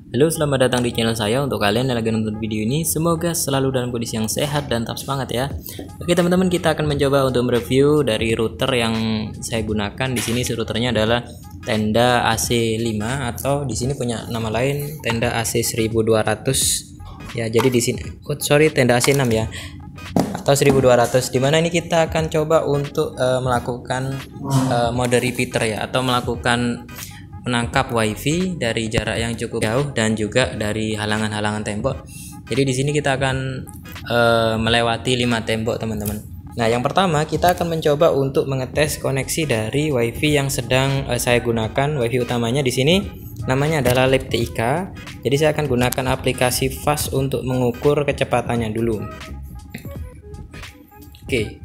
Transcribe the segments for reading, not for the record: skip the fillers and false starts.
Halo, selamat datang di channel saya. Untuk kalian yang lagi nonton video ini, semoga selalu dalam kondisi yang sehat dan tetap semangat ya. Oke teman-teman, kita akan mencoba untuk mereview dari router yang saya gunakan. Di sini routernya adalah Tenda AC5 atau di sini punya nama lain Tenda AC 1200 ya. Jadi di sini Tenda AC6 ya atau 1200, dimana ini kita akan coba untuk melakukan mode repeater ya, atau melakukan menangkap wifi dari jarak yang cukup jauh dan juga dari halangan-halangan tembok. Jadi di sini kita akan melewati 5 tembok teman-teman. Nah, yang pertama kita akan mencoba untuk mengetes koneksi dari wifi yang sedang saya gunakan. Wifi utamanya di sini namanya adalah LabTIK. Jadi saya akan gunakan aplikasi Fast untuk mengukur kecepatannya dulu. Oke.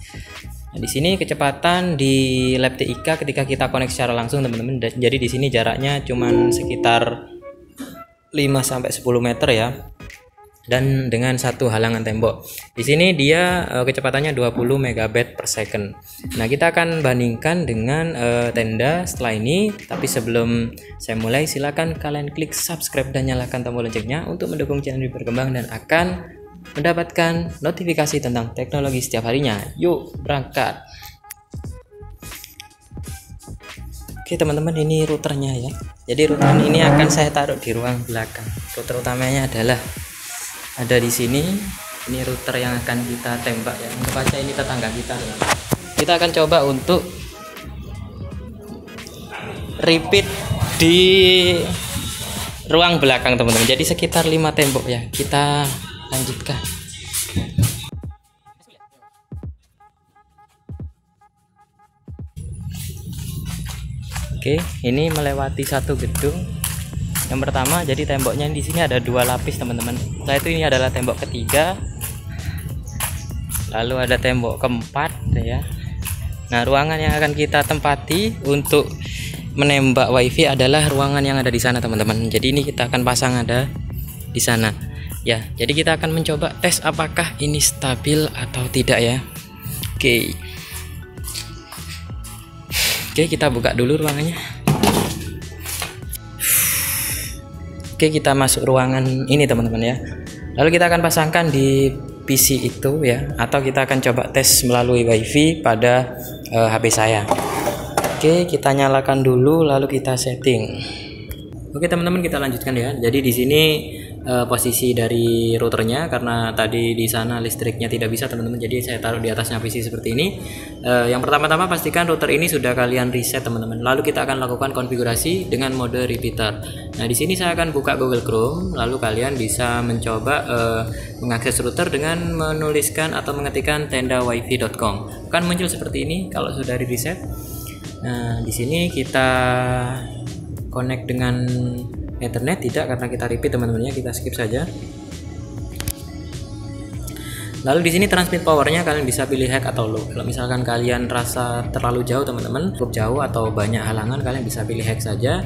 Nah, di sini kecepatan di LabTIK ketika kita koneksi secara langsung teman-teman. Jadi di sini jaraknya cuman sekitar 5-10 meter ya. Dan dengan satu halangan tembok. Di sini dia kecepatannya 20 MB per second. Nah, kita akan bandingkan dengan Tenda setelah ini. Tapi sebelum saya mulai, silakan kalian klik subscribe dan nyalakan tombol loncengnya untuk mendukung channel ini berkembang dan akan mendapatkan notifikasi tentang teknologi setiap harinya. Yuk berangkat. Oke teman-teman, ini routernya ya. Jadi router ini akan saya taruh di ruang belakang. Router utamanya adalah ada di sini. Ini router yang akan kita tembak ya. Untuk aja ini tetangga kita ya. Kita akan coba untuk repeat di ruang belakang teman-teman. Jadi sekitar 5 tembok ya. Kita lanjutkan. Oke, ini melewati satu gedung. Yang pertama, jadi temboknya di sini ada 2 lapis teman-teman. Setelah itu ini adalah tembok ketiga. Lalu ada tembok keempat ya. Nah, ruangan yang akan kita tempati untuk menembak wifi adalah ruangan yang ada di sana teman-teman. Jadi ini kita akan pasang ada di sana. Ya, jadi kita akan mencoba tes apakah ini stabil atau tidak ya. Oke, kita buka dulu ruangannya. Oke, kita masuk ruangan ini teman-teman ya. Lalu kita akan pasangkan di PC itu ya, atau kita akan coba tes melalui wifi pada HP saya. Oke, kita nyalakan dulu lalu kita setting. Oke teman-teman, kita lanjutkan ya. Jadi di sini posisi dari routernya, karena tadi di sana listriknya tidak bisa teman-teman, jadi saya taruh di atasnya PC seperti ini. Yang pertama-tama pastikan router ini sudah kalian reset teman-teman. Lalu kita akan lakukan konfigurasi dengan mode repeater. Nah, di sini saya akan buka Google Chrome, lalu kalian bisa mencoba mengakses router dengan menuliskan atau mengetikkan tendawifi.com. Akan muncul seperti ini kalau sudah di reset. Nah, di sini kita connect dengan Ethernet, tidak, karena kita repeat teman-teman ya, kita skip saja. Lalu di sini transmit powernya kalian bisa pilih high atau low. Kalau misalkan kalian rasa terlalu jauh teman-teman, cukup jauh atau banyak halangan, kalian bisa pilih high saja.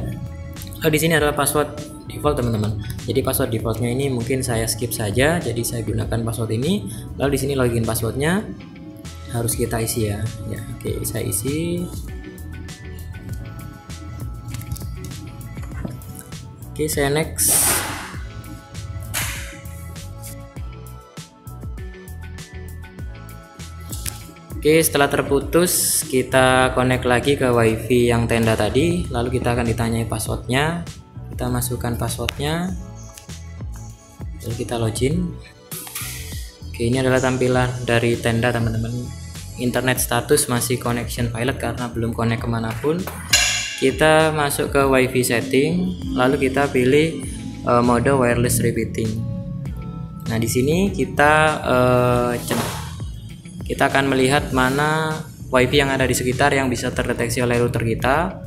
Lalu di sini adalah password default teman-teman. Jadi password defaultnya ini mungkin saya skip saja, jadi saya gunakan password ini. Lalu di sini login passwordnya harus kita isi ya. Ya, oke, saya isi. Oke, saya next. Oke, setelah terputus kita connect lagi ke wifi yang Tenda tadi. Lalu kita akan ditanyai passwordnya. Kita masukkan passwordnya, lalu kita login. Oke, ini adalah tampilan dari Tenda teman-teman. Internet status masih connection failed karena belum connect kemanapun. Kita masuk ke wifi setting, lalu kita pilih mode wireless repeating. Nah, di sini kita akan melihat mana wifi yang ada di sekitar yang bisa terdeteksi oleh router kita.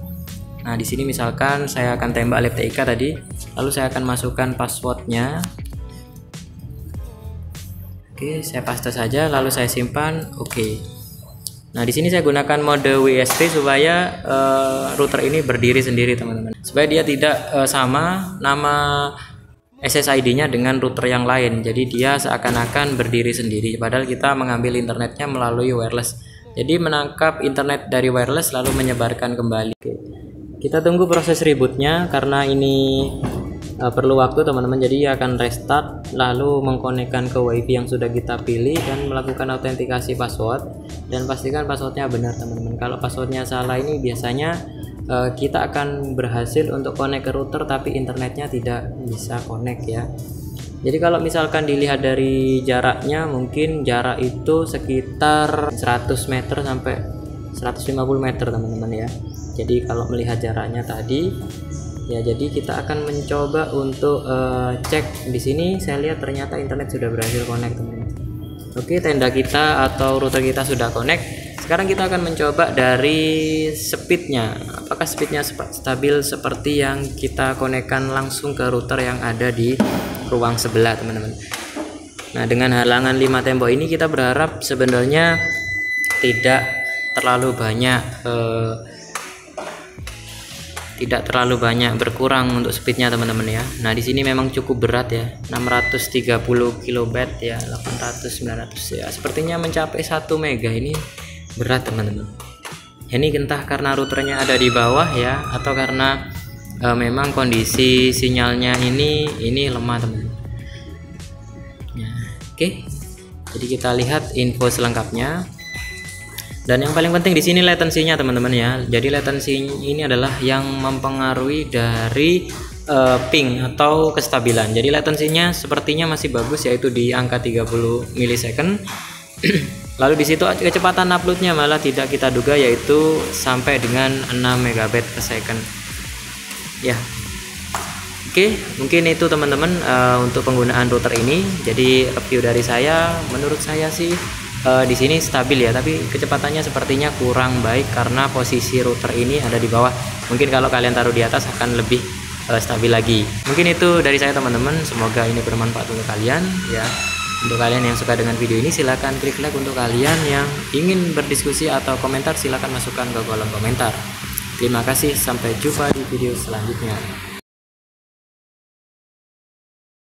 Nah, di sini misalkan saya akan tembak LabTIK tadi, lalu saya akan masukkan passwordnya. Oke, saya paste saja, lalu saya simpan. Oke. Nah, di sini saya gunakan mode WSP supaya router ini berdiri sendiri teman-teman, supaya dia tidak sama nama SSID-nya dengan router yang lain. Jadi dia seakan-akan berdiri sendiri, padahal kita mengambil internetnya melalui wireless. Jadi menangkap internet dari wireless lalu menyebarkan kembali. Kita tunggu proses rebootnya, karena ini perlu waktu teman-teman, jadi akan restart lalu mengkonekkan ke WiFi yang sudah kita pilih dan melakukan autentikasi password, dan pastikan passwordnya benar teman-teman. Kalau passwordnya salah ini biasanya kita akan berhasil untuk connect ke router tapi internetnya tidak bisa connect ya. Jadi kalau misalkan dilihat dari jaraknya, mungkin jarak itu sekitar 100 meter sampai 150 meter teman-teman ya. Jadi kalau melihat jaraknya tadi ya, jadi kita akan mencoba untuk cek di sini. Saya lihat ternyata internet sudah berhasil connect teman-teman. Oke, tenda kita atau router kita sudah connect. Sekarang kita akan mencoba dari speednya, apakah speednya stabil seperti yang kita konekkan langsung ke router yang ada di ruang sebelah teman-teman. Nah, dengan halangan 5 tembok ini kita berharap sebenarnya tidak terlalu banyak berkurang untuk speednya teman-teman ya. Nah, di sini memang cukup berat ya, 630 kilobyte ya, 800 900 ya, sepertinya mencapai 1 mega. Ini berat teman-teman. Ini entah karena routernya ada di bawah ya, atau karena memang kondisi sinyalnya ini lemah teman-teman ya. Oke, jadi kita lihat info selengkapnya. Dan yang paling penting di sini latensinya teman-teman ya. Jadi latensi ini adalah yang mempengaruhi dari ping atau kestabilan. Jadi latensinya sepertinya masih bagus, yaitu di angka 30 milisecond. Lalu di situ kecepatan uploadnya malah tidak kita duga, yaitu sampai dengan 6 megabit per second ya. Oke, mungkin itu teman-teman untuk penggunaan router ini. Jadi review dari saya, menurut saya sih di sini stabil ya, tapi kecepatannya sepertinya kurang baik karena posisi router ini ada di bawah. Mungkin kalau kalian taruh di atas akan lebih stabil lagi. Mungkin itu dari saya teman-teman, semoga ini bermanfaat untuk kalian ya. Untuk kalian yang suka dengan video ini, silahkan klik like. Untuk kalian yang ingin berdiskusi atau komentar, silahkan masukkan ke kolom komentar. Terima kasih, sampai jumpa di video selanjutnya.